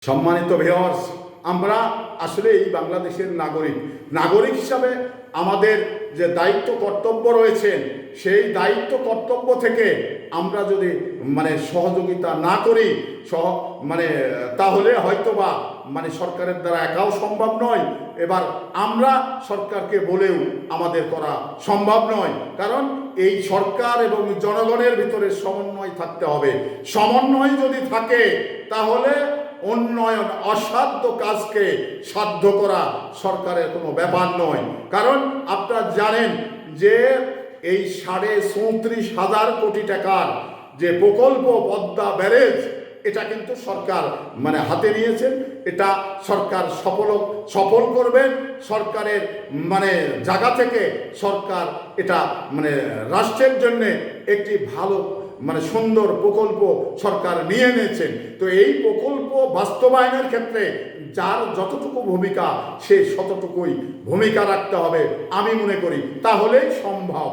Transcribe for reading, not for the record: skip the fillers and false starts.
সম্মানিত ভিউয়ার্স, আমরা আসলে এই বাংলাদেশের নাগরিক হিসাবে আমাদের যে দায়িত্ব কর্তব্য রয়েছে, সেই দায়িত্ব কর্তব্য থেকে আমরা যদি সহযোগিতা না করি তাহলে হয়তোবা সরকারের দ্বারা একাও সম্ভব নয়। এবার আমরা সরকারকে বলেও আমাদের করা সম্ভব নয়, কারণ এই সরকার এবং জনগণের ভিতরে সমন্বয় থাকতে হবে। সমন্বয় যদি থাকে তাহলে উন্নয়ন অসাধ্য কাজকে সাধ্য করা সরকারের কোনো ব্যাপার নয়। কারণ আপনারা জানেন যে এই ৩৫,০০০ কোটি টাকার যে প্রকল্প পদ্মা ব্যারেজ, এটা কিন্তু সরকার হাতে নিয়েছেন। এটা সরকার সফল করবেন। সরকারের জায়গা থেকে সরকার এটা রাষ্ট্রের জন্য একটি ভালো সুন্দর প্রকল্প সরকার নিয়ে নিয়েছেন। তো এই প্রকল্প বাস্তবায়নের ক্ষেত্রে যার যতটুকু ভূমিকা, সে ততটুকুই ভূমিকা রাখতে হবে আমি মনে করি, তাহলেই সম্ভব।